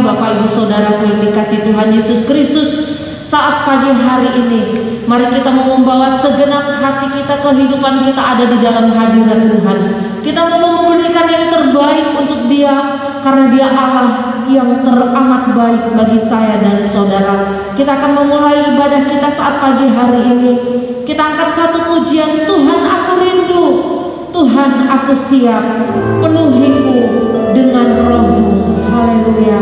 Bapak Ibu Saudaraku yang dikasih Tuhan Yesus Kristus, saat pagi hari ini mari kita mau membawa segenap hati kita, kehidupan kita ada di dalam hadirat Tuhan. Kita mau memberikan yang terbaik untuk Dia, karena Dia Allah yang teramat baik bagi saya dan saudara. Kita akan memulai ibadah kita saat pagi hari ini. Kita angkat satu pujian, Tuhan aku rindu, Tuhan aku siap, penuhiku dengan Roh-Mu. Haleluya.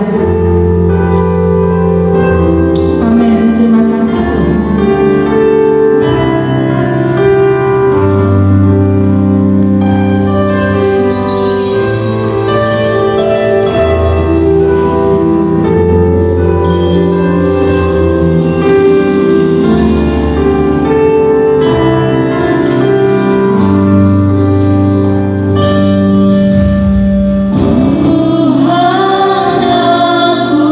Amin. Terima kasih Tuhan. Tuhan aku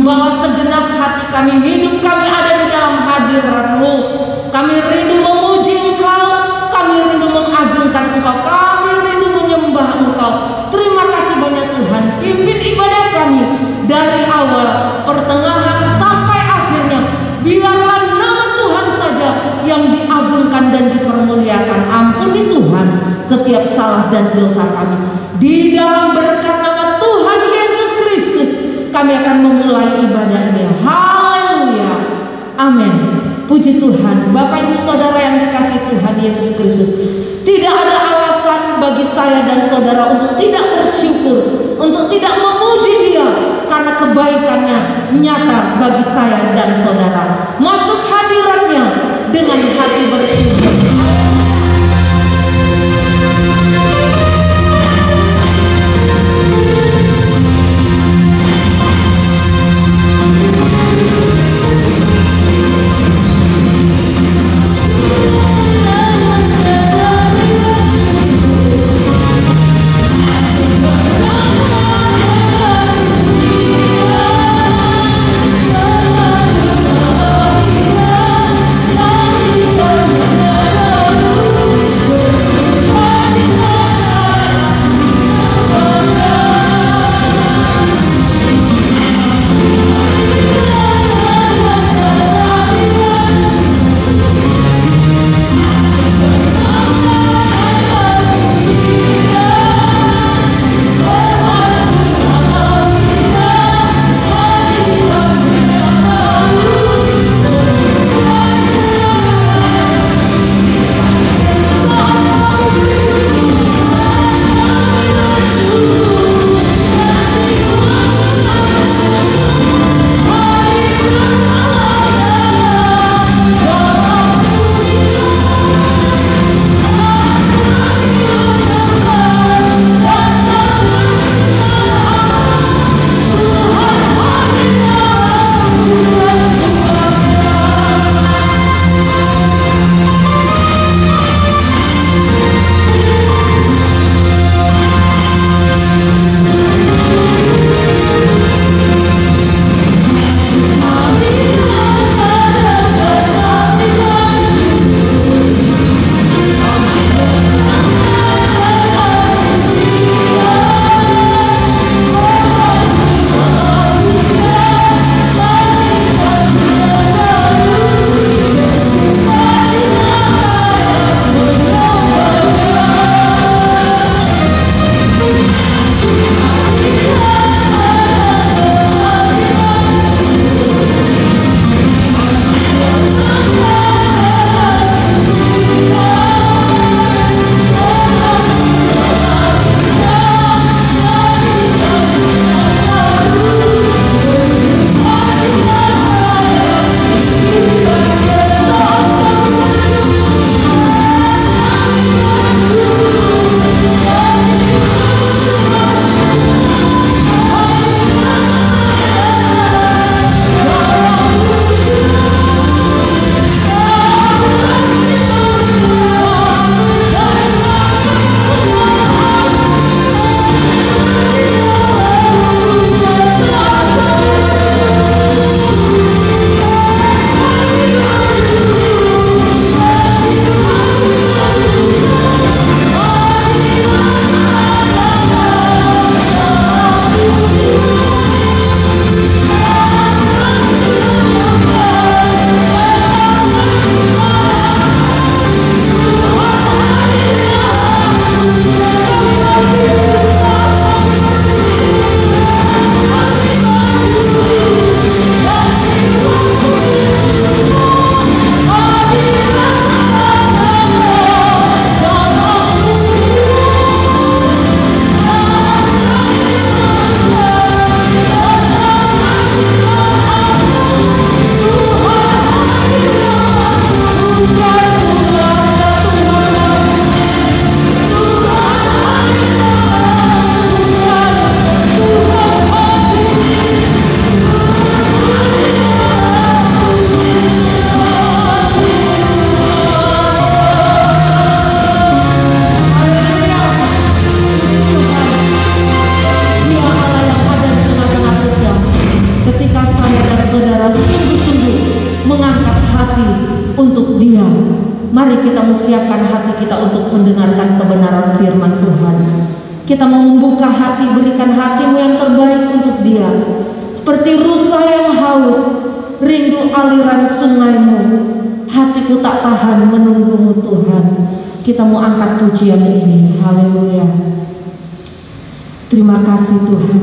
membawa segenap hati kami, hidup kami ada di dalam hadirat-Mu. Kami rindu memuji Engkau, kami rindu mengagungkan Engkau, kami rindu menyembah Engkau. Terima kasih banyak Tuhan, pimpin ibadah kami dari awal, pertengahan sampai akhirnya. Biarlah nama Tuhan saja yang diagungkan dan dipermuliakan. Ampuni Tuhan setiap salah dan dosa kami. Di dalam berkat nama Tuhan Yesus Kristus kami akan memulai ibadah ini. Haleluya, amin. Puji Tuhan. Bapak Ibu Saudara yang dikasihi Tuhan Yesus Kristus, tidak ada alasan bagi saya dan saudara untuk tidak bersyukur, untuk tidak memuji Dia, karena kebaikannya nyata bagi saya dan saudara. Masuk hadiratnya dengan hati bersyukur. untuk mendengarkan kebenaran firman Tuhan. Kita mau membuka hati, berikan hatimu yang terbaik untuk Dia. Seperti rusa yang haus, rindu aliran sungaimu. Hatiku tak tahan menunggumu Tuhan. Kita mau angkat pujian ini. Haleluya. Terima kasih Tuhan.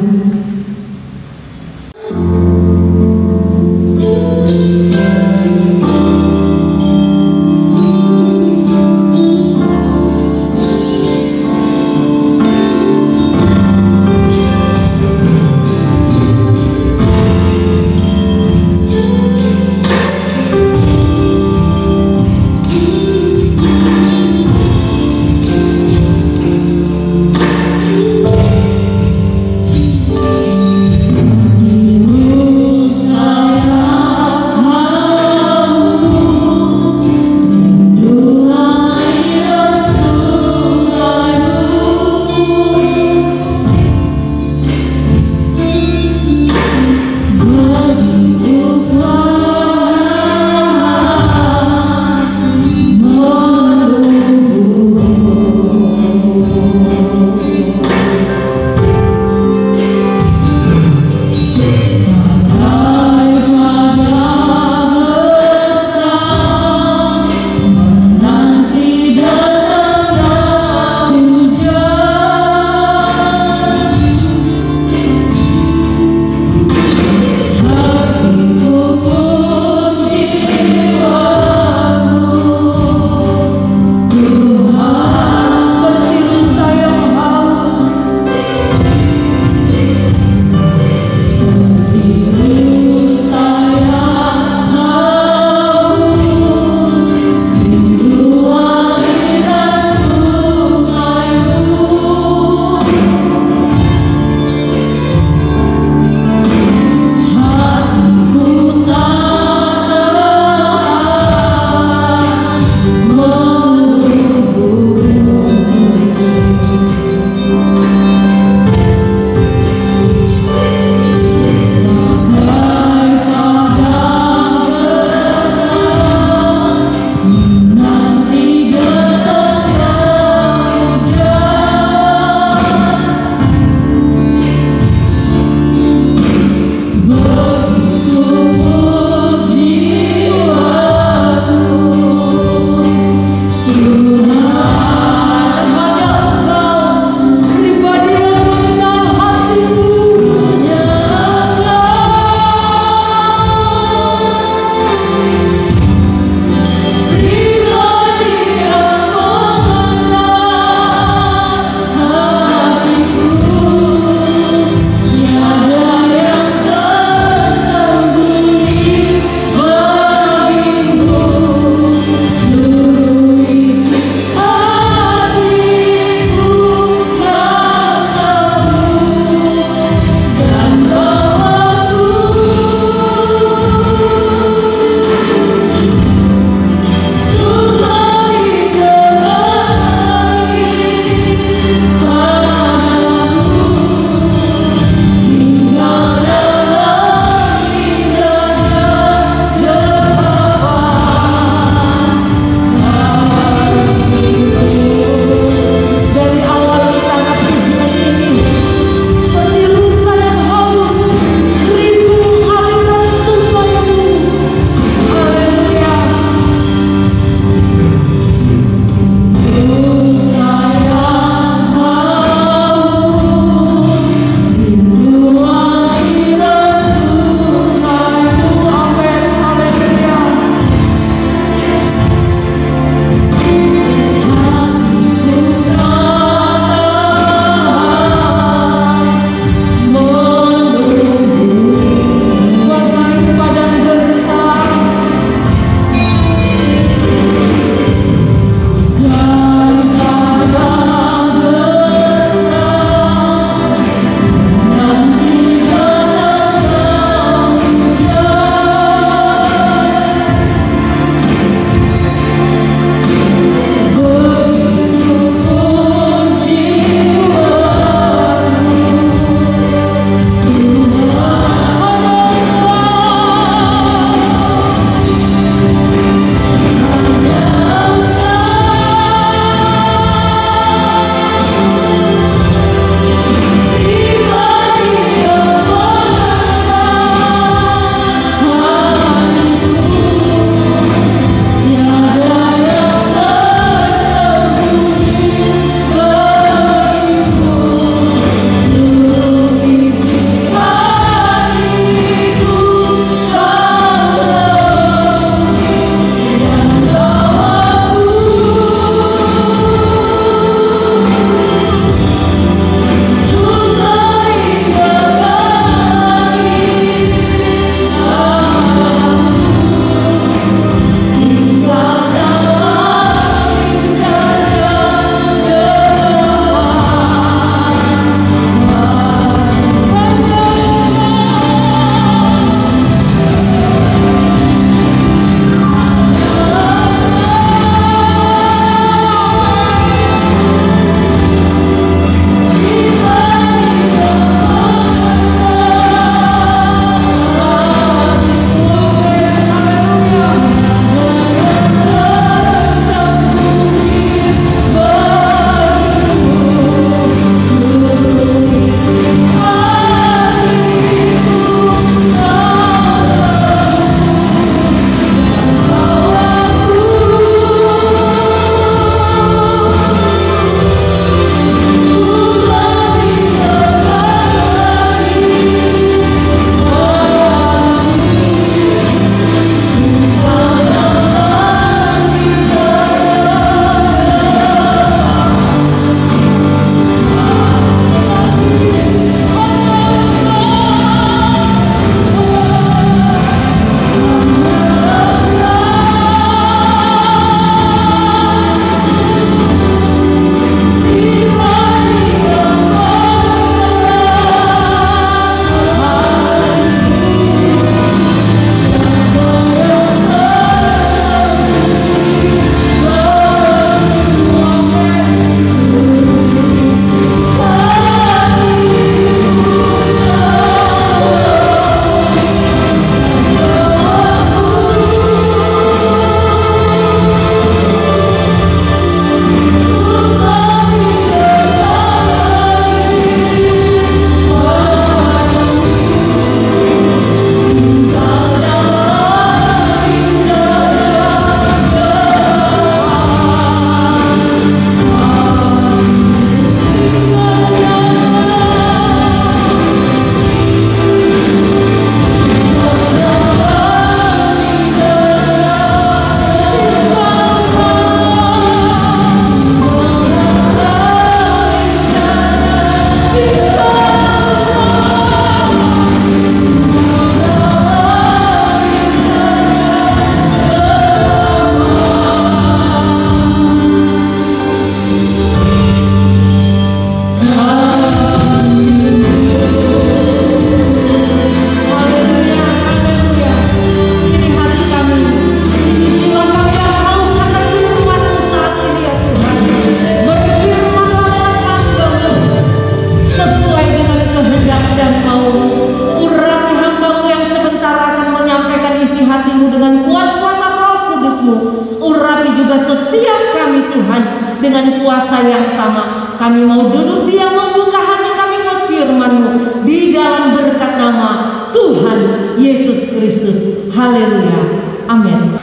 kuasa yang sama. Kami mau duduk diam, membuka hati kami buat firman-Mu di dalam berkat nama Tuhan Yesus Kristus. Haleluya, amin.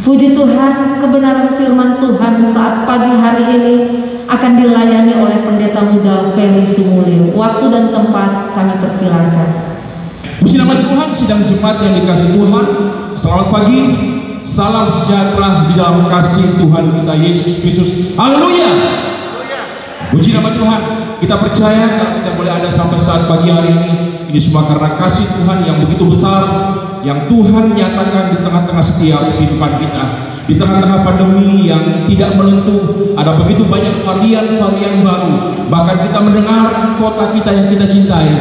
Puji Tuhan, kebenaran firman Tuhan saat pagi hari ini akan dilayani oleh Pendeta Muda Ferry Sumulyo. Waktu dan tempat kami persilakan. Puji nama Tuhan, sidang jemaat yang dikasihi Tuhan. Selamat pagi, salam sejahtera di dalam kasih Tuhan kita Yesus Kristus. Haleluya. Puji nama Tuhan. Kita percaya kalau kita boleh ada sampai saat pagi hari ini semua karena kasih Tuhan yang begitu besar, yang Tuhan nyatakan di tengah-tengah setiap kehidupan kita. Di tengah-tengah pandemi yang tidak menentu, ada begitu banyak varian-varian baru. Bahkan kita mendengar kota kita yang kita cintai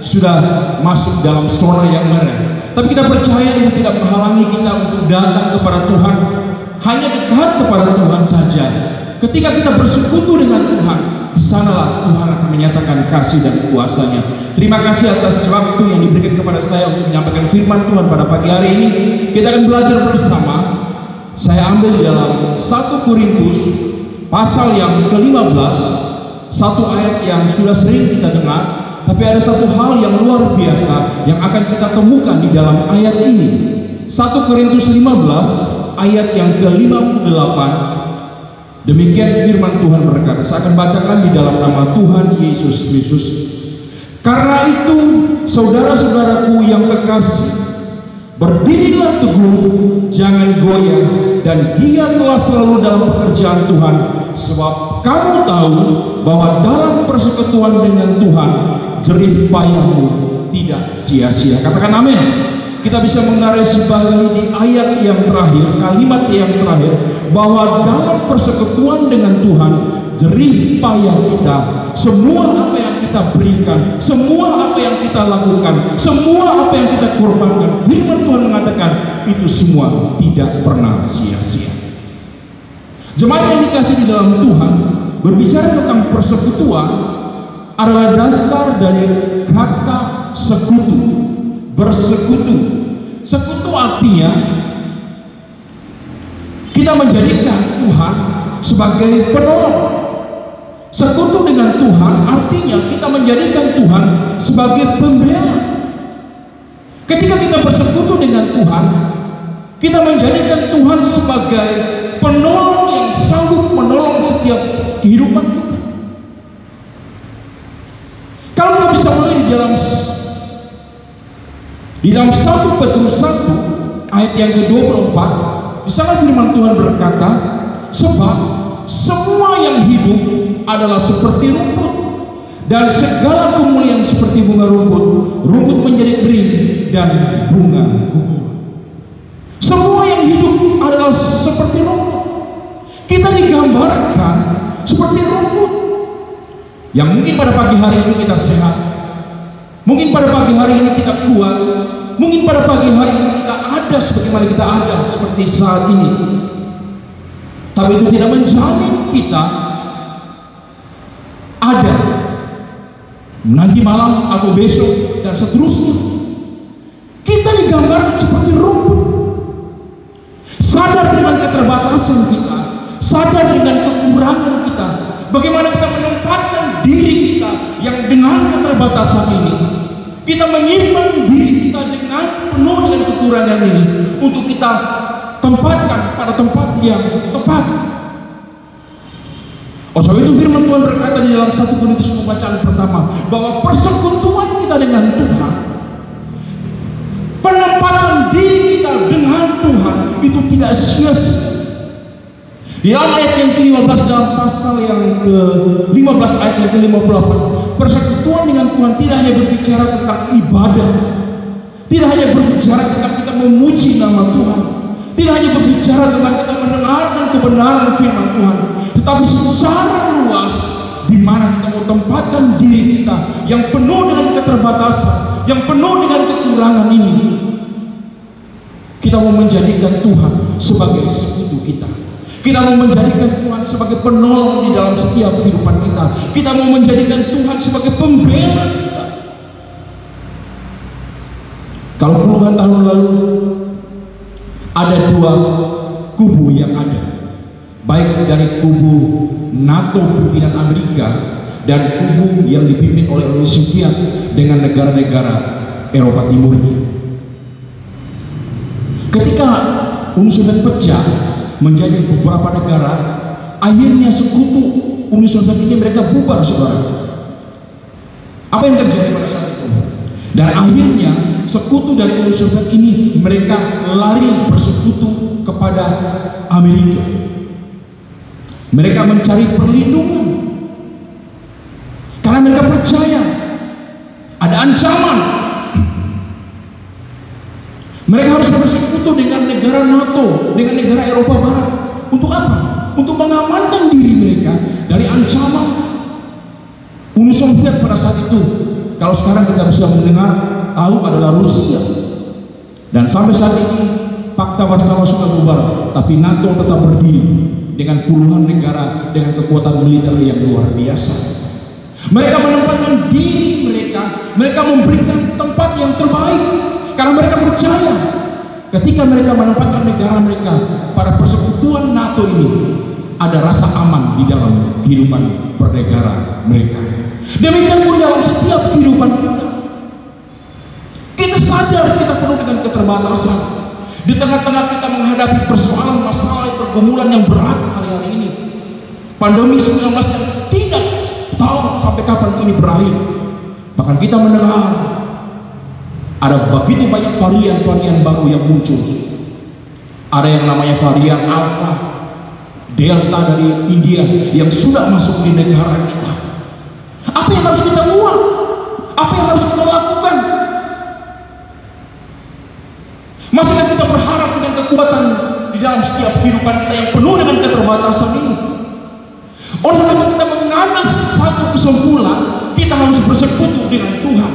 sudah masuk dalam zona yang merah. Tapi kita percaya ini tidak menghalangi kita untuk datang kepada Tuhan. Hanya dekat kepada Tuhan saja. Ketika kita bersekutu dengan Tuhan, di sanalah Tuhan akan menyatakan kasih dan kuasa-Nya. Terima kasih atas waktu yang diberikan kepada saya untuk menyampaikan firman Tuhan pada pagi hari ini. Kita akan belajar bersama. Saya ambil di dalam 1 Korintus pasal yang ke-15, satu ayat yang sudah sering kita dengar, tapi ada satu hal yang luar biasa yang akan kita temukan di dalam ayat ini. 1 Korintus 15 ayat yang ke-58. Demikian firman Tuhan berkata, saya akan bacakan di dalam nama Tuhan Yesus Kristus. Karena itu, saudara-saudaraku yang kekasih, berdirilah teguh, jangan goyah, dan giatlah selalu dalam pekerjaan Tuhan, sebab kamu tahu bahwa dalam persekutuan dengan Tuhan, jerih payahmu tidak sia-sia. Katakan amin. Kita bisa mengarisbawahi di ayat yang terakhir, kalimat yang terakhir, bahwa dalam persekutuan dengan Tuhan, jerih payah kita, semua apa yang kita berikan, semua apa yang kita lakukan, semua apa yang kita korbankan, firman Tuhan mengatakan itu semua tidak pernah sia-sia. Jemaat yang dikasih di dalam Tuhan, berbicara tentang persekutuan adalah dasar dari kata sekutu. Bersekutu. Sekutu artinya kita menjadikan Tuhan sebagai penolong. Sekutu dengan Tuhan artinya kita menjadikan Tuhan sebagai pembela. Ketika kita bersekutu dengan Tuhan, kita menjadikan Tuhan sebagai penolong yang sanggup menolong setiap kehidupan kita. Kalau kita bisa melihat di dalam 1 Petrus 1 ayat yang ke-24, di sana firman Tuhan berkata, sebab semua yang hidup adalah seperti rumput, dan segala kemuliaan seperti bunga rumput. Rumput menjadi kering dan bunga gugur. Semua yang hidup adalah seperti rumput. Kita digambarkan seperti rumput yang mungkin pada pagi hari ini kita sehat, mungkin pada pagi hari ini kita kuat, mungkin pada pagi hari ini kita ada sebagaimana kita ada seperti saat ini. Tapi itu tidak menjamin kita ada nanti malam atau besok dan seterusnya. Kita digambarkan seperti rumput. Sadar dengan keterbatasan kita, sadar dengan kekurangan kita, bagaimana kita menempatkan diri kita yang dengan keterbatasan ini, kita menyimpan diri kita dengan penuh dengan kekurangan ini untuk kita tempatkan pada tempat yang tepat. Sebab itu firman Tuhan berkata di dalam 1 Korintus pembacaan pertama bahwa persekutuan kita dengan Tuhan, penempatan diri kita dengan Tuhan itu tidak sia-sia. Di dalam ayat yang ke-15 dalam pasal yang ke-15 ayat yang ke-58, persekutuan dengan Tuhan tidak hanya berbicara tentang ibadah, tidak hanya berbicara tentang kita memuji nama Tuhan, tidak hanya berbicara tentang kita mendengarkan kebenaran firman Tuhan, tetapi secara luas di mana kita mau tempatkan diri kita yang penuh dengan keterbatasan, yang penuh dengan kekurangan ini. Kita mau menjadikan Tuhan sebagai sekutu kita. Kita mau menjadikan Tuhan sebagai penolong di dalam setiap kehidupan kita. Kita mau menjadikan Tuhan sebagai pembela kita. Kalau puluhan tahun lalu ada dua kubu yang ada, baik dari kubu NATO pimpinan Amerika dan kubu yang dipimpin oleh Uni Soviet dengan negara-negara Eropa Timurnya. Ketika Uni Soviet pecah menjadi beberapa negara, akhirnya sekutu Uni Soviet ini mereka bubar, saudara. Apa yang terjadi pada saat itu? Dan akhirnya sekutu dari Uni Soviet ini mereka lari bersekutu kepada Amerika. Mereka mencari perlindungan karena mereka percaya ada ancaman. Mereka harus bersekutu dengan negara NATO, dengan negara Eropa Barat. Untuk apa? Untuk mengamankan diri mereka dari ancaman Uni Soviet pada saat itu. Kalau sekarang kita bisa mendengar tahu adalah Rusia. Dan sampai saat ini Pakta Warsawa sudah bubar, tapi NATO tetap berdiri dengan puluhan negara dengan kekuatan militer yang luar biasa. Mereka menempatkan diri mereka memberikan tempat yang terbaik karena mereka percaya ketika mereka menempatkan negara mereka pada persekutuan NATO ini ada rasa aman di dalam kehidupan bernegara mereka. Demikian pun dalam setiap kehidupan kita. Kita sadar kita penuh dengan keterbatasan. Di tengah-tengah kita menghadapi persoalan, masalah, pergumulan yang berat hari-hari ini. Pandemi 19 yang tidak tahu sampai kapan ini berakhir. Bahkan kita mendengar ada begitu banyak varian-varian baru yang muncul. Ada yang namanya varian Alpha, Delta dari India yang sudah masuk di negara kita. Apa yang harus kita buat? Apa yang harus kita lakukan? Masihkah kita berharap dengan kekuatan di dalam setiap kehidupan kita yang penuh dengan keterbatasan ini? Oleh karena kita mengambil satu kesimpulan, kita harus bersekutu dengan Tuhan.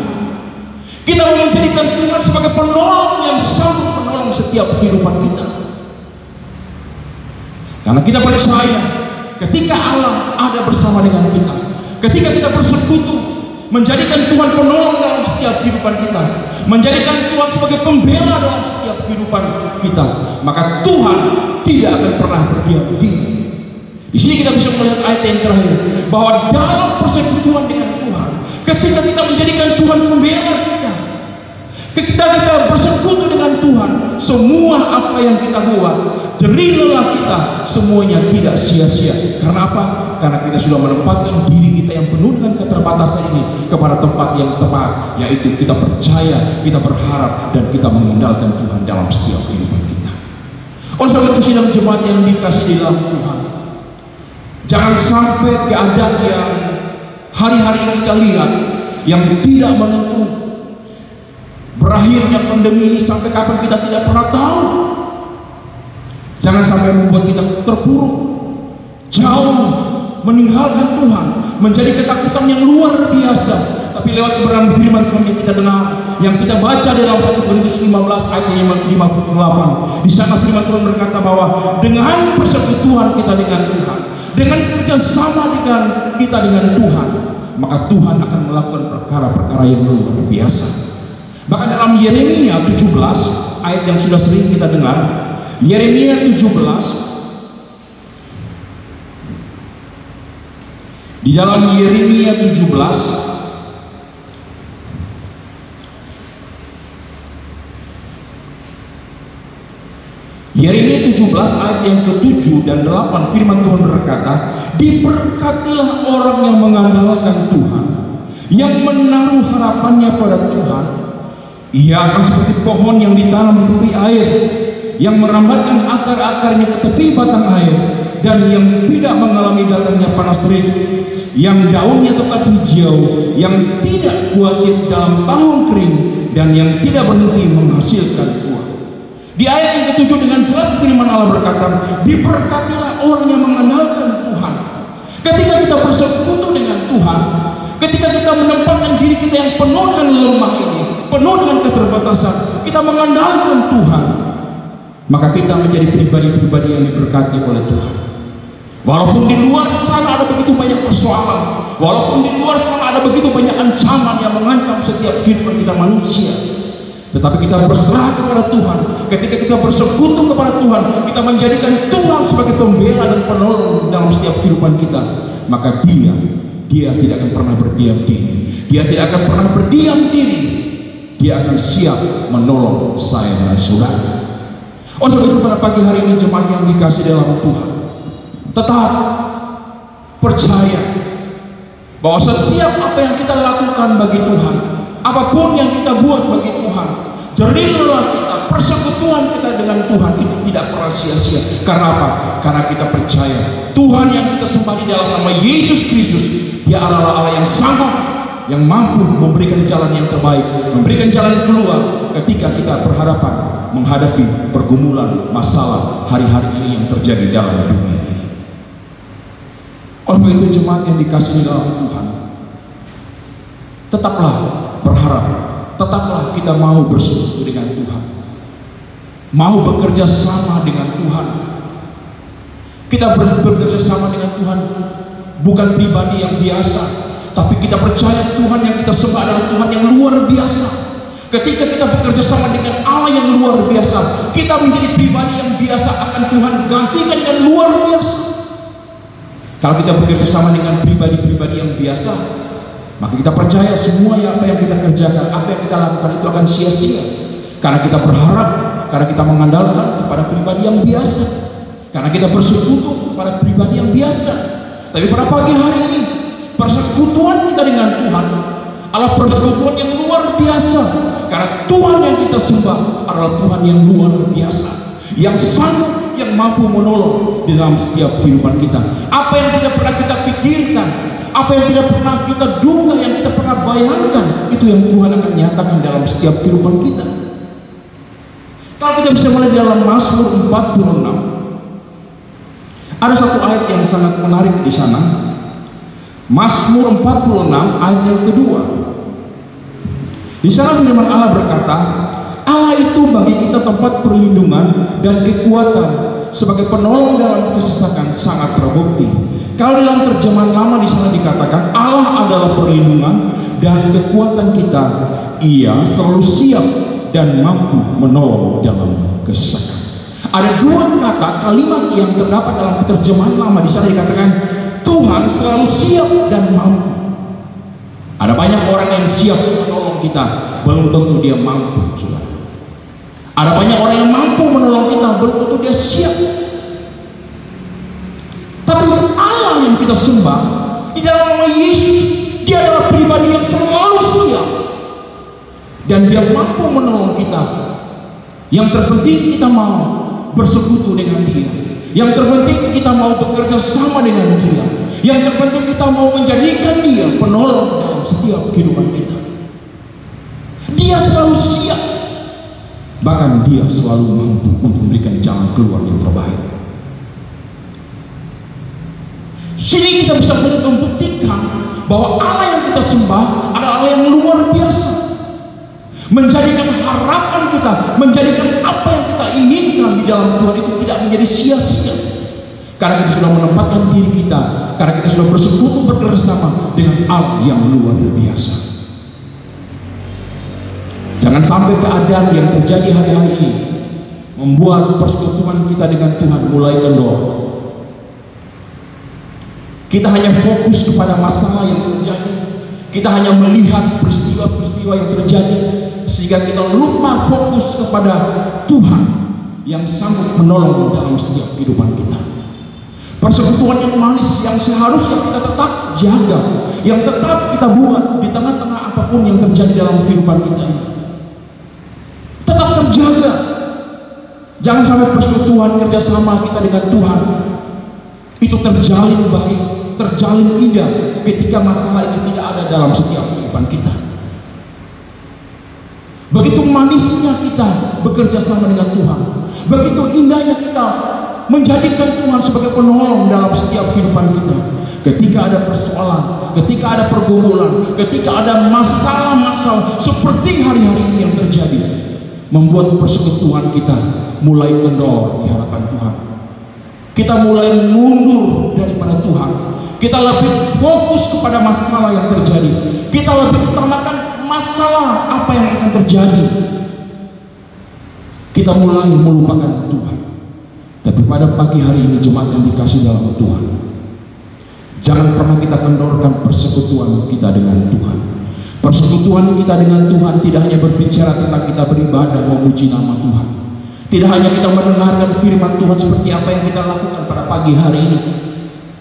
Kita menjadikan Tuhan sebagai penolong yang sanggup menolong setiap kehidupan kita. Karena kita percaya ketika Allah ada bersama dengan kita, ketika kita bersekutu, menjadikan Tuhan penolong dalam setiap kehidupan kita, menjadikan Tuhan sebagai pembela dalam setiap kehidupan kita, maka Tuhan tidak akan pernah berdiam diri. Di sini kita bisa melihat ayat yang terakhir bahwa dalam persekutuan dengan Tuhan, ketika kita menjadikan Tuhan pembela kita, ketika kita bersekutu dengan Tuhan, semua apa yang kita buat, jerih lelah kita, semuanya tidak sia-sia. Karena apa? Karena kita sudah menempatkan diri kita yang penuh dengan keterbatasan ini kepada tempat yang tepat, yaitu kita percaya, kita berharap, dan kita mengandalkan Tuhan dalam setiap kehidupan kita. Oleh sebab itu, sidang jemaat yang dikasih di dalam Tuhan, jangan sampai keadaan yang hari-hari ini kita lihat yang tidak menentu, berakhirnya pandemi ini sampai kapan kita tidak pernah tahu. Jangan sampai membuat kita terpuruk, jauh meninggalkan Tuhan, menjadi ketakutan yang luar biasa. Tapi lewat kebenaran firman Tuhan yang kita dengar, yang kita baca dalam 1 Korintus 15 ayat 58, di sana firman Tuhan berkata bahwa dengan persekutuan kita dengan Tuhan, dengan kerjasama dengan kita dengan Tuhan, maka Tuhan akan melakukan perkara-perkara yang luar biasa. Bahkan dalam Yeremia 17 ayat yang sudah sering kita dengar, Yeremia 17, di dalam Yeremia 17 ayat yang ke-7 dan 8 firman Tuhan berkata, diberkatilah orang yang mengandalkan Tuhan, yang menaruh harapannya pada Tuhan. Ia akan seperti pohon yang ditanam di tepi air, yang merambatkan akar-akarnya ke tepi batang air, dan yang tidak mengalami datangnya panas terik, yang daunnya tetap hijau, yang tidak khawatir dalam tahun kering, dan yang tidak berhenti menghasilkan buah. Di ayat yang ke-7 dengan jelas firman Allah berkata, diberkatilah orang yang mengandalkan Tuhan. Ketika kita bersekutu dengan Tuhan, ketika kita menempatkan diri kita yang penuh dengan lemah ini, penuh dengan keterbatasan, kita mengandalkan Tuhan, maka kita menjadi pribadi-pribadi yang diberkati oleh Tuhan. Walaupun di luar sana ada begitu banyak persoalan, walaupun di luar sana ada begitu banyak ancaman yang mengancam setiap kehidupan kita manusia, Tetapi kita berserah kepada Tuhan. Ketika kita bersekutu kepada Tuhan, kita menjadikan Tuhan sebagai pembela dan penolong dalam setiap kehidupan kita, maka dia tidak akan pernah berdiam diri. Dia tidak akan pernah berdiam diri. Dia akan siap menolong saya dan saudara. Oleh sebab itu pada pagi hari ini jemaat yang dikasih dalam Tuhan, tetap percaya bahwa setiap apa yang kita lakukan bagi Tuhan, apapun yang kita buat bagi Tuhan, jerih lelah kita, persekutuan kita dengan Tuhan itu tidak pernah sia-sia. Karena apa? Karena kita percaya Tuhan yang kita sembah di dalam nama Yesus Kristus, Dia adalah Allah yang sanggup, yang mampu memberikan jalan yang terbaik, memberikan jalan keluar ketika kita berhadapan menghadapi pergumulan masalah hari-hari ini yang terjadi dalam dunia ini. Oleh itu jemaat yang dikasihi dalam Tuhan, tetaplah berharap, tetaplah kita mau bersekutu dengan Tuhan, mau bekerja sama dengan Tuhan. Kita bekerja sama dengan Tuhan bukan pribadi yang biasa, tapi kita percaya Tuhan yang kita sembah adalah Tuhan yang luar biasa. Ketika kita bekerja sama dengan Allah yang luar biasa, kita menjadi pribadi yang biasa akan Tuhan gantikan dengan luar biasa. Kalau kita bekerja sama dengan pribadi-pribadi yang biasa, maka kita percaya semua apa yang kita kerjakan, apa yang kita lakukan itu akan sia-sia. Karena kita berharap, karena kita mengandalkan kepada pribadi yang biasa, karena kita bersekutu kepada pribadi yang biasa. Tapi pada pagi hari ini, persekutuan kita dengan Tuhan adalah persekutuan yang luar biasa. Karena Tuhan yang kita sembah adalah Tuhan yang luar biasa, yang sanggup, yang mampu menolong di dalam setiap kehidupan kita. Apa yang tidak pernah kita pikirkan, apa yang tidak pernah kita duga, yang kita pernah bayangkan, itu yang Tuhan akan nyatakan dalam setiap kehidupan kita. Kalau kita bisa mulai dalam Mazmur 46, ada satu ayat yang sangat menarik di sana. Mazmur 46 ayat yang kedua. Di sana firman Allah berkata, Allah itu bagi kita tempat perlindungan dan kekuatan, sebagai penolong dalam kesesakan sangat terbukti. Kalau dalam terjemahan lama di sana dikatakan Allah adalah perlindungan dan kekuatan kita, Ia selalu siap dan mampu menolong dalam kesesakan. Ada dua kata kalimat yang terdapat dalam terjemahan lama di sana dikatakan Tuhan selalu siap dan mampu. Ada banyak orang yang siap menolong kita, belum tentu dia mampu, saudara. Ada banyak orang yang mampu menolong kita, belum tentu dia siap. Tapi Allah yang kita sembah di dalam nama Yesus, Dia adalah pribadi yang selalu siap dan Dia mampu menolong kita. Yang terpenting kita mau bersekutu dengan Dia. Yang terpenting kita mau bekerja sama dengan Dia. Yang terpenting kita mau menjadikan Dia penolong dalam setiap kehidupan kita. Dia selalu siap, bahkan Dia selalu mampu untuk memberikan jalan keluar yang terbaik. Sini kita bisa membuktikan bahwa Allah yang kita sembah adalah Allah yang luar biasa, menjadikan harapan kita, menjadikan apa yang kita inginkan di dalam Tuhan itu tidak menjadi sia-sia. Karena kita sudah menempatkan diri kita, karena kita sudah bersekutu bersama dengan Allah yang luar biasa. Jangan sampai keadaan yang terjadi hari-hari ini membuat persekutuan kita dengan Tuhan mulai kendor. Kita hanya fokus kepada masalah yang terjadi, kita hanya melihat peristiwa-peristiwa yang terjadi, sehingga kita lupa fokus kepada Tuhan yang sanggup menolong dalam setiap kehidupan kita. Persekutuan yang manis yang seharusnya kita tetap jaga, yang tetap kita buat di tengah-tengah apapun yang terjadi dalam kehidupan kita ini, tetap terjaga. Jangan sampai persekutuan kerjasama kita dengan Tuhan itu terjalin baik, terjalin indah ketika masalah itu tidak ada dalam setiap kehidupan kita. Begitu manisnya kita bekerja sama dengan Tuhan, begitu indahnya kita menjadikan Tuhan sebagai penolong dalam setiap kehidupan kita. Ketika ada persoalan, ketika ada pergumulan, ketika ada masalah-masalah seperti hari-hari ini yang terjadi, membuat persekutuan kita mulai kendor di hadapan Tuhan. Kita mulai mundur daripada Tuhan. Kita lebih fokus kepada masalah yang terjadi. Kita lebih utamakan masalah apa yang akan terjadi kita mulai melupakan Tuhan. Tapi pada pagi hari ini jemaat yang dikasih dalam Tuhan, jangan pernah kita kendorkan persekutuan kita dengan Tuhan. Persekutuan kita dengan Tuhan tidak hanya berbicara tentang kita beribadah memuji nama Tuhan, tidak hanya kita mendengarkan firman Tuhan seperti apa yang kita lakukan pada pagi hari ini,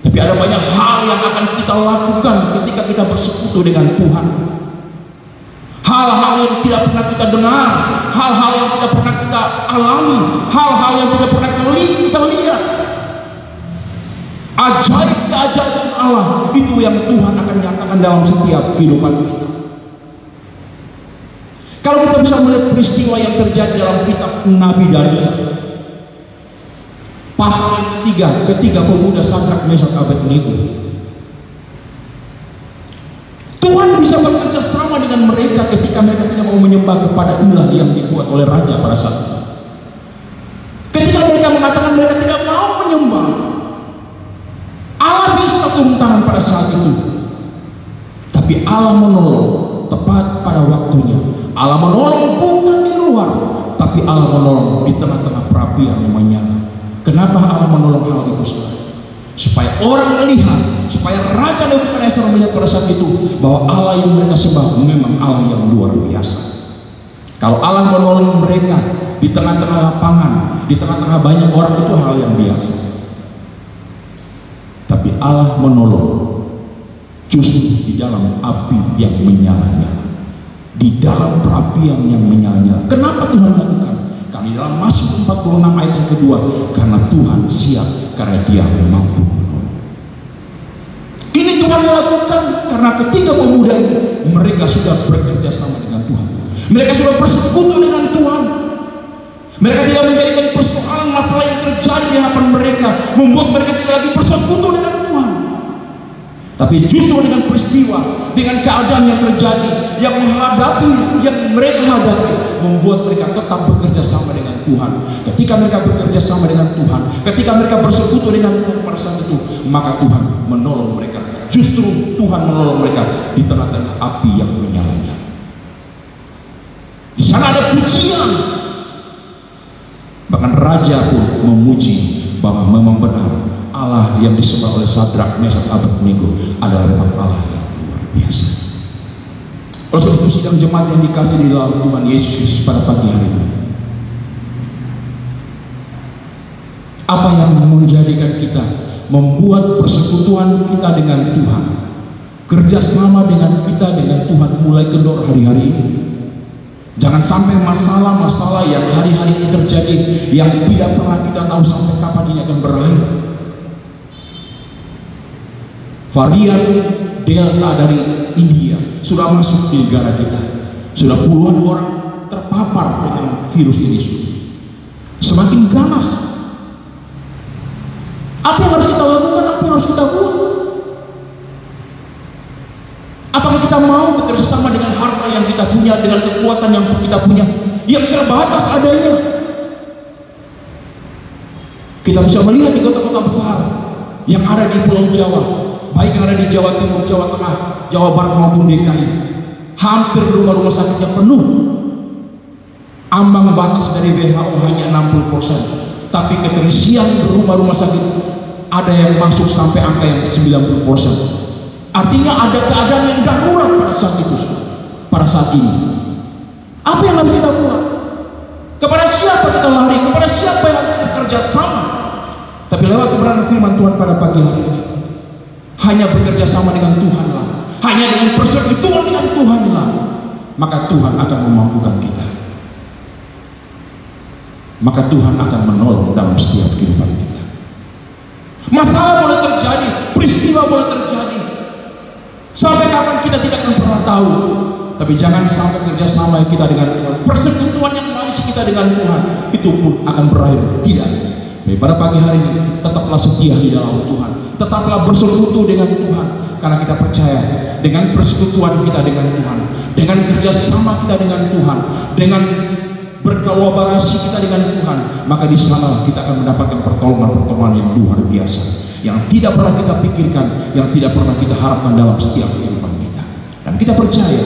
tapi ada banyak hal yang akan kita lakukan ketika kita bersekutu dengan Tuhan. Hal-hal yang tidak pernah kita dengar, hal-hal yang tidak pernah kita alami, hal-hal yang tidak pernah kita lihat. Ajaib-keajaiban Allah itu yang Tuhan akan nyatakan dalam setiap kehidupan kita. Kalau kita bisa melihat peristiwa yang terjadi dalam kitab Nabi Daniel, pasal yang ketiga pemuda Sadrak, Mesak, Abednego, Tuhan bisa bekerja sama dengan mereka ketika mereka tidak mau menyembah kepada ilah yang dibuat oleh raja pada saat itu. Ketika mereka mengatakan mereka tidak mau menyembah, Allah bisa turun tangan pada saat itu. Tapi Allah menolong tepat pada waktunya. Allah menolong bukan di luar, tapi Allah menolong di tengah-tengah perapian yang menyala. Kenapa Allah menolong hal itu, saudara? Supaya orang melihat, supaya Raja Nebukadnezar melihat pada saat itu bahwa Allah yang mereka sembah memang Allah yang luar biasa. Kalau Allah menolong mereka di tengah-tengah lapangan, di tengah-tengah banyak orang, itu hal yang biasa. Tapi Allah menolong justru di dalam api yang menyala-nyala, di dalam perapian yang menyala-nyala. Kenapa Tuhan lakukan? Karena di dalam Mazmur 46 ayat yang kedua, karena Tuhan siap, karena Dia mampu menolong. Ini Tuhan lakukan karena ketika pemuda ini mereka sudah bekerja sama dengan Tuhan, mereka sudah bersekutu dengan Tuhan. Mereka tidak menjadikan persoalan masalah yang terjadi di hadapan mereka membuat mereka tidak lagi bersekutu dengan Tuhan. Tapi justru dengan peristiwa, dengan keadaan yang terjadi, yang mereka hadapi, membuat mereka tetap bekerja sama dengan Tuhan. Ketika mereka bekerja sama dengan Tuhan, ketika mereka bersekutu dengan Tuhan pada saat itu, maka Tuhan menolong mereka. Justru Tuhan menolong mereka di tengah-tengah api yang menyala-nyala. Di sana ada pujian. Bahkan raja pun memuji bahwa memang benar Allah yang disembah oleh Sadrak, Mesak, Abednego adalah memang Allah yang luar biasa. Oleh sebab itu sidang jemaat yang dikasih di dalam Tuhan Yesus Kristus pada pagi hari ini, apa yang menjadikan kita membuat persekutuan kita dengan Tuhan, kerjasama dengan kita dengan Tuhan mulai kendor hari-hari ini? Jangan sampai masalah-masalah yang hari-hari ini terjadi, yang tidak pernah kita tahu sampai kapan ini akan berakhir. Varian Delta dari India sudah masuk di negara kita. Sudah puluhan orang terpapar dengan virus ini. Semakin ganas. Apa yang harus kita lakukan? Apa yang harus kita buat? Apakah kita mau bekerja sama dengan harta yang kita punya, dengan kekuatan yang kita punya, yang terbatas adanya? Kita bisa melihat di kota-kota besar yang ada di Pulau Jawa, baik yang ada di Jawa Timur, Jawa Tengah, Jawa Barat maupun DKI, hampir rumah-rumah sakitnya penuh. Ambang batas dari WHO hanya 60%, tapi keterisian rumah-rumah sakit ada yang masuk sampai angka yang 90%. Artinya ada keadaan yang darurat pada saat itu, pada saat ini. Apa yang harus kita buat? Kepada siapa kita lari? Kepada siapa yang harus kita kerja sama? Tapi lewat kebenaran firman Tuhan pada pagi hari ini, hanya bekerja sama dengan Tuhan lah, hanya dengan persekutuan dengan Tuhan lah, maka Tuhan akan memampukan kita. Maka Tuhan akan menolong dalam setiap kehidupan kita. Masalah boleh terjadi, peristiwa boleh terjadi, sampai kapan kita tidak akan pernah tahu. Tapi jangan sampai kerjasama kita dengan Tuhan, persekutuan yang manis kita dengan Tuhan, itu pun akan berakhir tidak. Tapi pada pagi hari ini tetaplah setia di dalam Tuhan, tetaplah bersekutu dengan Tuhan, karena kita percaya dengan persekutuan kita dengan Tuhan, dengan kerjasama kita dengan Tuhan, dengan berkolaborasi kita dengan Tuhan, maka di sana kita akan mendapatkan pertolongan-pertolongan yang luar biasa, yang tidak pernah kita pikirkan, yang tidak pernah kita harapkan dalam setiap kehidupan kita. Dan kita percaya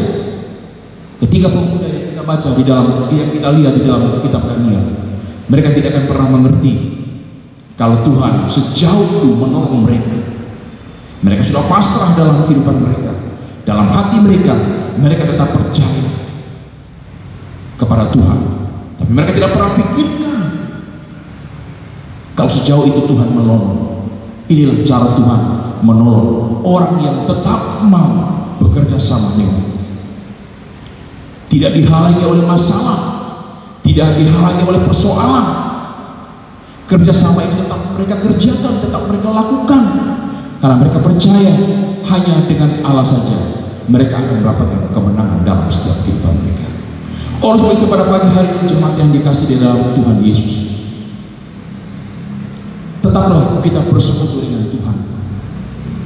ketika pemuda yang kita baca di dalam, yang kita lihat di dalam kitab Daniel, Mereka tidak akan pernah mengerti kalau Tuhan sejauh itu menolong mereka. Mereka sudah pasrah dalam kehidupan mereka. Dalam hati mereka, mereka tetap percaya kepada Tuhan. Tapi mereka tidak pernah pikirkan kalau sejauh itu Tuhan menolong. Inilah cara Tuhan menolong orang yang tetap mau bekerja sama dengan Tuhan. Tidak dihalangi oleh masalah, tidak dihalangi oleh persoalan. Kerjasama itu tetap mereka kerjakan, tetap mereka lakukan, karena mereka percaya hanya dengan Allah saja mereka akan mendapatkan kemenangan dalam setiap kehidupan mereka. Oleh sebab itu pada pagi hari ini jemaat yang dikasih di dalam Tuhan Yesus, tetaplah kita bersekutu dengan Tuhan.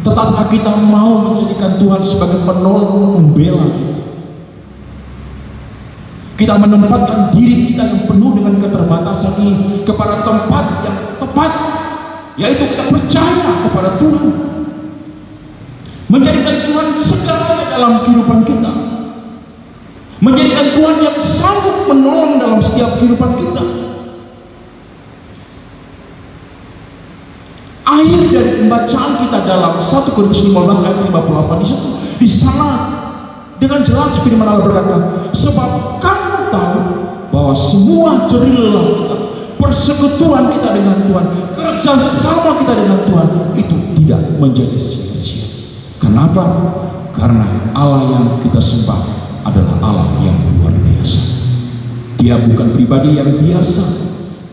Tetaplah kita mau menjadikan Tuhan sebagai penolong, membela kita. Kita menempatkan diri kita yang penuh dengan keterbatasan ini kepada tempat yang tepat, yaitu kita percaya kepada Tuhan, menjadikan Tuhan segalanya dalam kehidupan kita, menjadikan Tuhan yang sanggup menolong dalam setiap kehidupan kita. Akhir dari pembacaan kita dalam 1 Korintus 15 ayat 58 di sana dengan jelas firman Allah berkata, sebab kamu tahu bahwa semua jerih lelah kita, persekutuan kita dengan Tuhan, kerjasama kita dengan Tuhan itu tidak menjadi sia-sia. Kenapa? Karena Allah yang kita sembah adalah Allah yang luar biasa. Dia bukan pribadi yang biasa,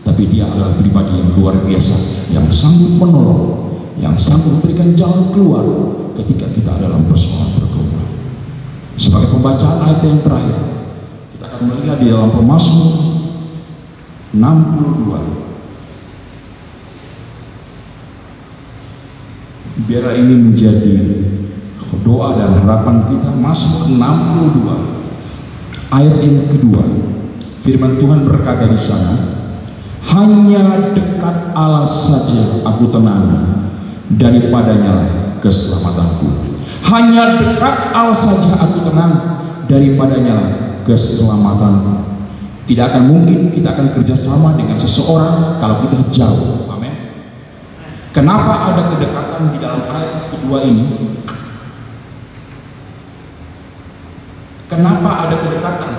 tapi dia adalah pribadi yang luar biasa, yang sanggup menolong, yang sanggup memberikan jalan keluar ketika kita dalam persoalan bergumul. Sebagai pembacaan ayat yang terakhir, kita akan melihat di dalam Pemazmur 62. Biar ini menjadi doa dan harapan kita. Mazmur 62 ayat yang kedua, firman Tuhan berkata di sana, hanya dekat Allah saja aku tenang, daripadanya lah keselamatanku. Hanya dekat Allah saja aku tenang, daripadanya lah keselamatanku. Tidak akan mungkin kita akan kerjasama dengan seseorang kalau kita jauh. Amin. Kenapa ada kedekatan di dalam ayat kedua ini? Kenapa ada kedekatan?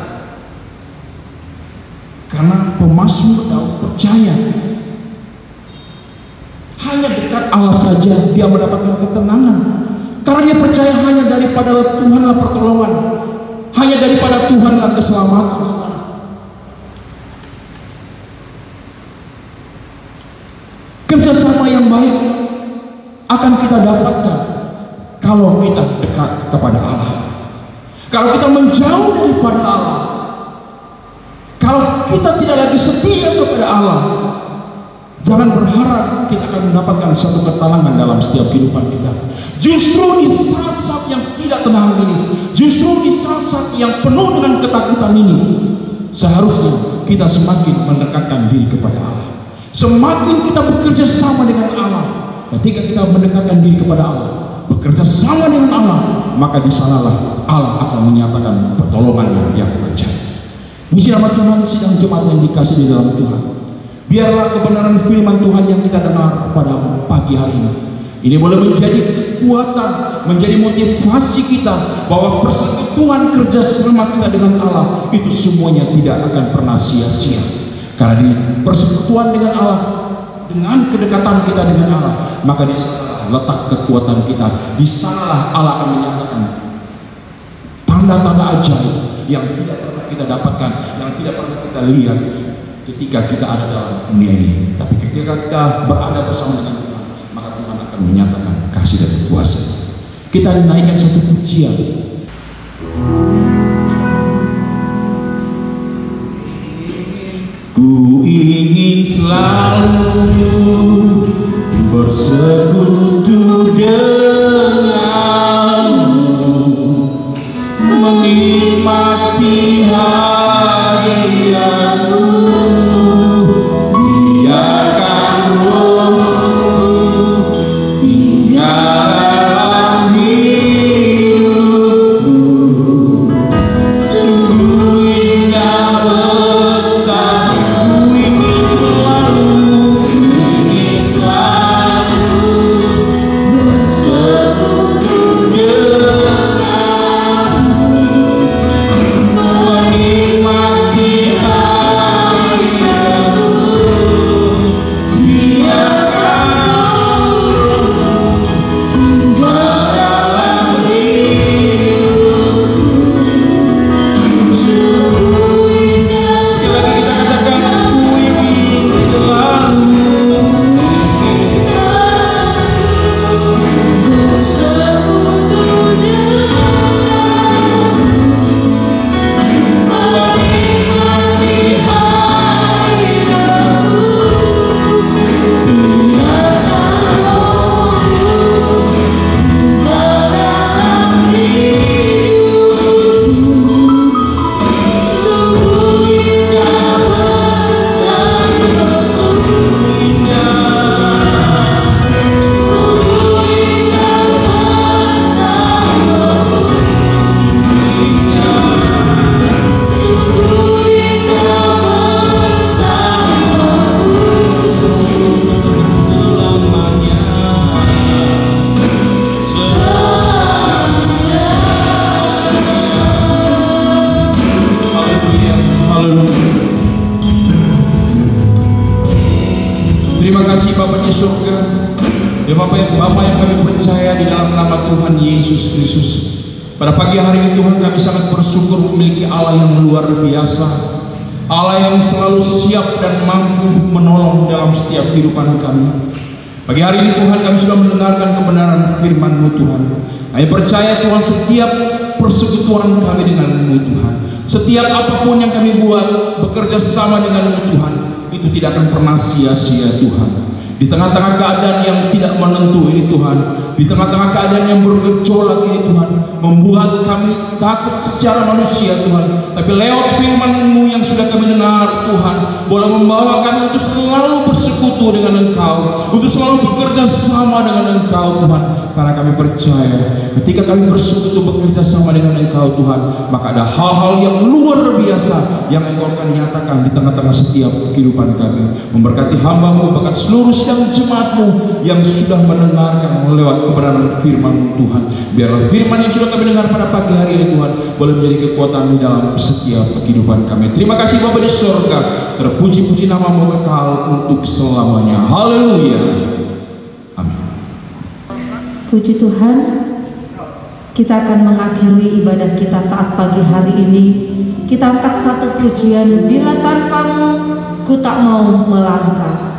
Karena pemazmur Daud percaya hanya dekat Allah saja dia mendapatkan ketenangan. Karena dia percaya hanya daripada Tuhanlah pertolongan, hanya daripada Tuhanlah keselamatan. Kerjasama yang baik akan kita dapatkan kalau kita dekat kepada Allah. Kalau kita menjauh daripada Allah, kalau kita tidak lagi setia kepada Allah, jangan berharap kita akan mendapatkan satu ketenangan dalam setiap kehidupan kita. Justru di saat-saat yang tidak tenang ini, justru di saat-saat yang penuh dengan ketakutan ini, seharusnya kita semakin mendekatkan diri kepada Allah. Semakin kita bekerja sama dengan Allah, ketika kita mendekatkan diri kepada Allah, bekerja sama dengan Allah, maka di sanalah Allah akan menyatakan pertolongannya yang ajaib. Puji nama Tuhan, sidang jemaat yang dikasih di dalam Tuhan. Biarlah kebenaran firman Tuhan yang kita dengar pada pagi hari ini boleh menjadi kekuatan, menjadi motivasi kita bahwa persekutuan kerjasama kita dengan Allah itu semuanya tidak akan pernah sia-sia. Karena di persekutuan dengan Allah, dengan kedekatan kita dengan Allah, maka di sana letak kekuatan kita. Di sanalah Allah akan menyatakan tanda-tanda ajaib yang tidak pernah kita dapatkan, yang tidak pernah kita lihat ketika kita ada dalam dunia ini. Tapi ketika kita berada bersama dengan Tuhan, maka Tuhan akan menyatakan kasih dan kuasa. Kita naikkan satu pujian. Ku ingin selalu bersekutu denganmu, menikmati hadiratmu, biarkan rohmu tinggal dalam hidupku. Sungguh indah bersama. Ku ingin selalu Kristus. Pada pagi hari ini Tuhan, kami sangat bersyukur memiliki Allah yang luar biasa, Allah yang selalu siap dan mampu menolong dalam setiap kehidupan kami. Pagi hari ini Tuhan, kami sudah mendengarkan kebenaran firman-Mu Tuhan. Kami percaya Tuhan, setiap persekutuan kami dengan-Mu Tuhan, setiap apapun yang kami buat bekerja sama dengan-Mu Tuhan, itu tidak akan pernah sia-sia Tuhan. Di tengah-tengah keadaan yang tidak menentu ini Tuhan, di tengah-tengah keadaan yang bergejolak ini Tuhan, membuat kami takut secara manusia Tuhan, tapi lewat firman-Mu yang sudah kami dengar Tuhan, boleh membawa kami untuk selalu bersekutu dengan Engkau, untuk selalu bekerja sama dengan Engkau Tuhan. Karena kami percaya ketika kami bersekutu bekerja sama dengan Engkau Tuhan, maka ada hal-hal yang luar biasa yang Engkau akan nyatakan di tengah-tengah setiap kehidupan kami. Memberkati hamba-Mu, bahkan seluruh sidang jemaat-Mu yang sudah mendengarkan lewat kebenaran firman-Mu Tuhan. Biarlah firman yang sudah kami dengar pada pagi hari ini Tuhan boleh menjadi kekuatan di dalam setiap kehidupan kami. Terima kasih Bapa di surga, terpuji-puji nama-Mu kekal untuk selamanya. Haleluya. Amin. Puji Tuhan, kita akan mengakhiri ibadah kita saat pagi hari ini. Kita angkat satu pujian, bila tanpa-Mu ku tak mau melangkah.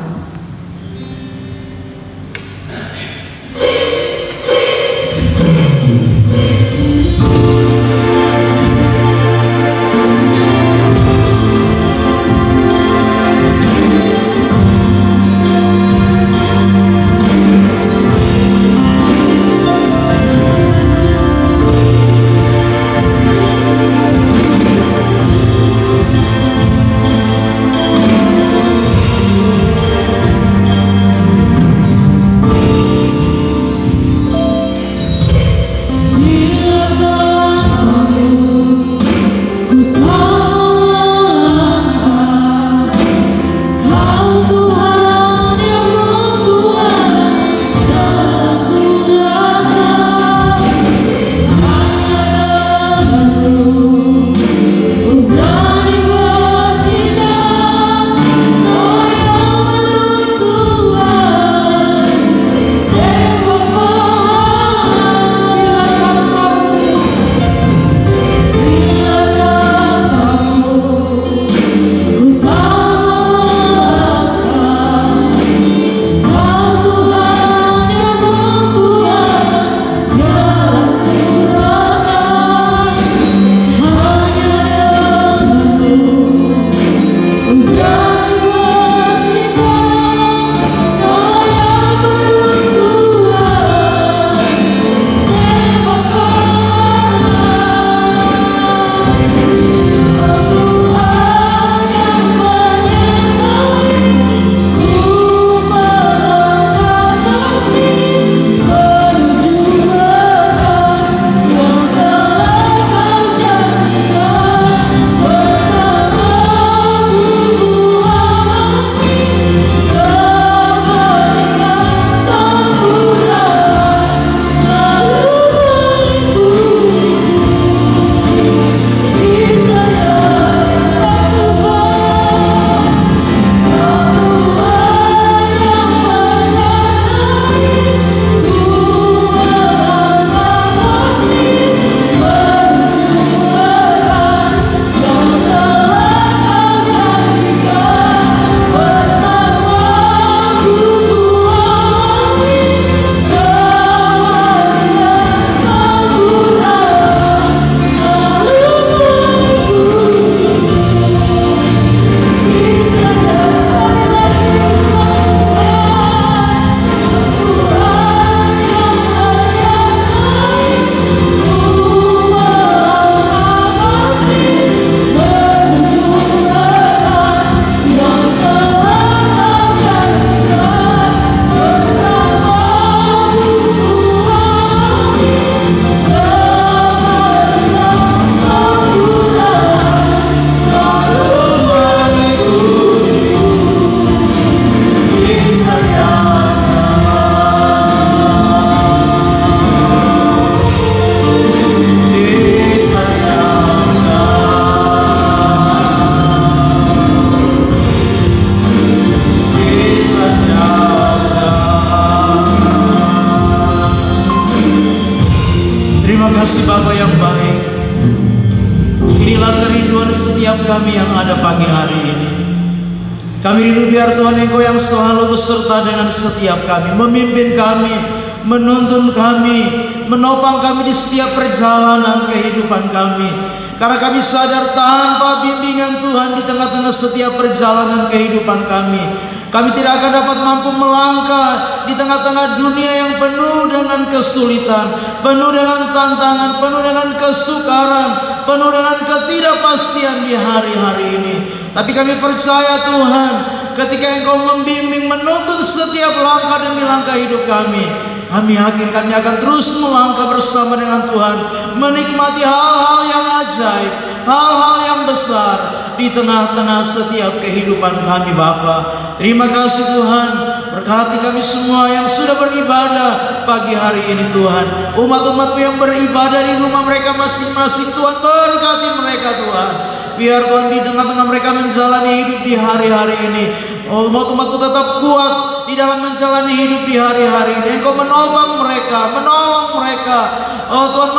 setiap kami yang ada pagi hari ini. Kami rindu biar Tuhan Engkau yang selalu beserta dengan setiap kami, memimpin kami, menuntun kami, menopang kami di setiap perjalanan kehidupan kami. Karena kami sadar tanpa bimbingan Tuhan di tengah-tengah setiap perjalanan kehidupan kami, kami tidak akan dapat mampu melangkah di tengah-tengah dunia yang penuh dengan kesulitan, penuh dengan tantangan, penuh dengan kesukaran, penuh dengan ketidakpastian di hari-hari ini. Tapi kami percaya Tuhan, ketika Engkau membimbing, menuntun setiap langkah demi langkah hidup kami, kami yakin kami akan terus melangkah bersama dengan Tuhan, menikmati hal-hal yang ajaib, hal-hal yang besar di tengah-tengah setiap kehidupan kami Bapa. Terima kasih Tuhan, berkati kami semua yang sudah beribadah pagi hari ini Tuhan. Umat-umat-Mu yang beribadah di rumah mereka masing-masing Tuhan, berkati mereka Tuhan. Biar Tuhan di tengah-tengah mereka menjalani hidup di hari-hari ini, umat-umat-Mu tetap kuat di dalam menjalani hidup di hari-hari ini. Engkau menolong mereka, menolong mereka. Oh Tuhan,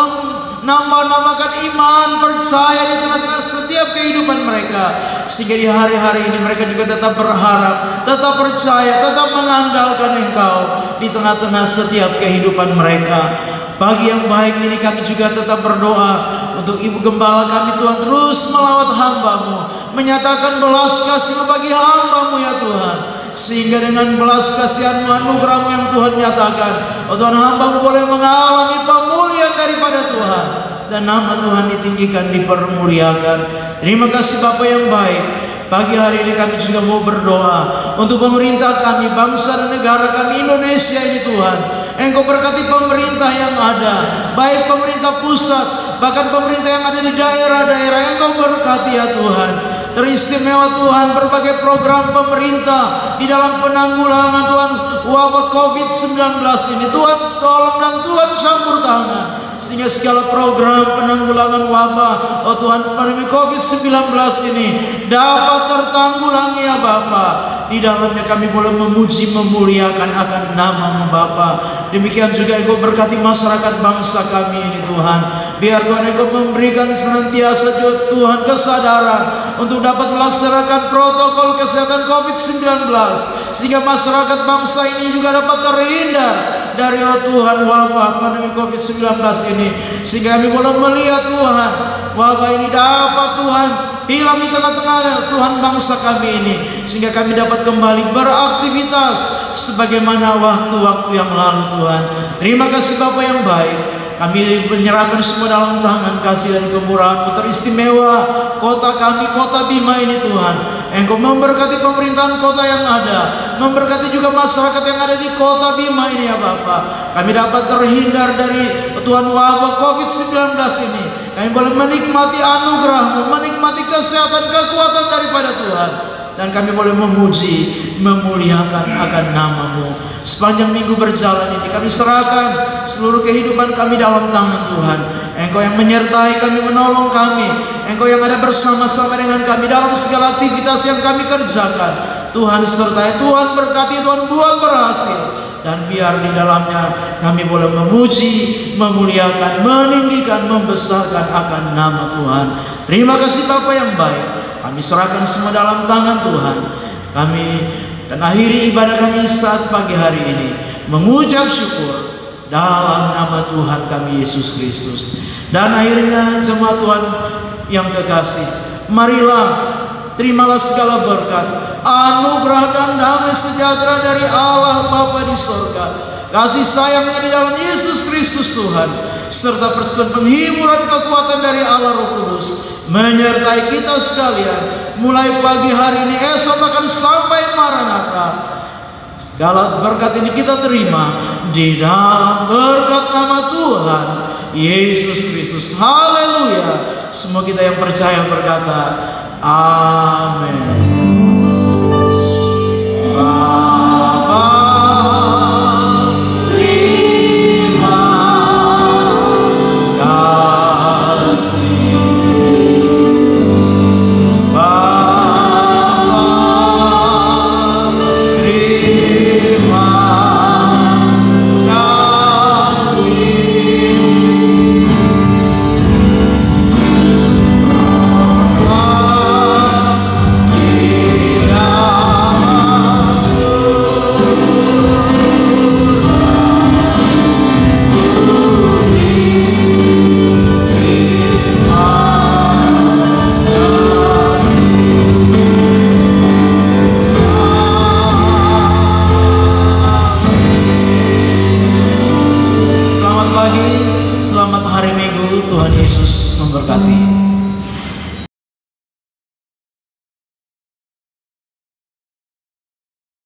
nambah-nambahkan iman, percaya di tengah-tengah setiap kehidupan mereka, sehingga di hari-hari ini mereka juga tetap berharap, tetap percaya, tetap mengandalkan Engkau di tengah-tengah setiap kehidupan mereka. Pagi yang baik ini kami juga tetap berdoa untuk Ibu Gembala kami Tuhan, terus melawat hamba-Mu, menyatakan belas kasih-Mu bagi hamba-Mu ya Tuhan, sehingga dengan belas kasihan-Mu, anugerah-Mu yang Tuhan nyatakan, oh Tuhan, hamba-Mu boleh mengalami pemulihan daripada Tuhan, dan nama Tuhan ditinggikan, dipermuliakan. Terima kasih Bapa yang baik. Pagi hari ini kami juga mau berdoa untuk pemerintah kami, bangsa dan negara kami Indonesia ini Tuhan. Engkau berkati pemerintah yang ada, baik pemerintah pusat, bahkan pemerintah yang ada di daerah-daerah. Engkau berkati ya Tuhan. Teristimewa Tuhan berbagai program pemerintah di dalam penanggulangan Tuhan wabah COVID-19 ini. Tuhan tolong dan Tuhan campur tangan, sehingga segala program penanggulangan wabah, oh Tuhan, pandemi COVID-19 ini dapat tertanggulangi ya Bapa. Di dalamnya kami boleh memuji, memuliakan akan nama-Mu Bapa. Demikian juga Engkau berkati masyarakat bangsa kami ini Tuhan. Biar Tuhan Engkau memberikan senantiasa Tuhan kesadaran untuk dapat melaksanakan protokol kesehatan COVID-19, sehingga masyarakat bangsa ini juga dapat terhindar dari Tuhan wabah pandemi COVID-19 ini, sehingga kami boleh melihat Tuhan wabah ini dapat Tuhan hilang di tengah-tengah Tuhan bangsa kami ini, sehingga kami dapat kembali beraktivitas sebagaimana waktu-waktu yang lalu Tuhan. Terima kasih Bapa yang baik. Kami menyerahkan semua dalam tangan kasih dan kemurahan-Mu teristimewa kota kami, kota Bima ini Tuhan. Engkau memberkati pemerintahan kota yang ada, memberkati juga masyarakat yang ada di kota Bima ini ya Bapa. Kami dapat terhindar dari Tuhan wabah COVID-19 ini. Kami boleh menikmati anugerah-Mu, menikmati kesehatan, kekuatan daripada Tuhan, dan kami boleh memuji, memuliakan akan nama-Mu. Sepanjang minggu berjalan ini kami serahkan seluruh kehidupan kami dalam tangan Tuhan. Engkau yang menyertai kami, menolong kami. Engkau yang ada bersama-sama dengan kami dalam segala aktivitas yang kami kerjakan. Tuhan sertai, Tuhan berkati, Tuhan buat berhasil. Dan biar di dalamnya kami boleh memuji, memuliakan, meninggikan, membesarkan akan nama Tuhan. Terima kasih Bapa yang baik. Kami serahkan semua dalam tangan Tuhan. Kami dan akhiri ibadah kami saat pagi hari ini mengucap syukur dalam nama Tuhan kami Yesus Kristus. Dan akhirnya jemaat Tuhan yang kekasih, marilah terimalah segala berkat, anugerah dan damai sejahtera dari Allah Bapa di surga, kasih sayangnya di dalam Yesus Kristus Tuhan, serta persekutuan penghiburan kekuatan dari Allah Roh Kudus menyertai kita sekalian mulai pagi hari ini, esok akan sampai Maranatha. Segala berkat ini kita terima di dalam berkat nama Tuhan Yesus Kristus. Haleluya. Semua kita yang percaya berkata amin. Bapa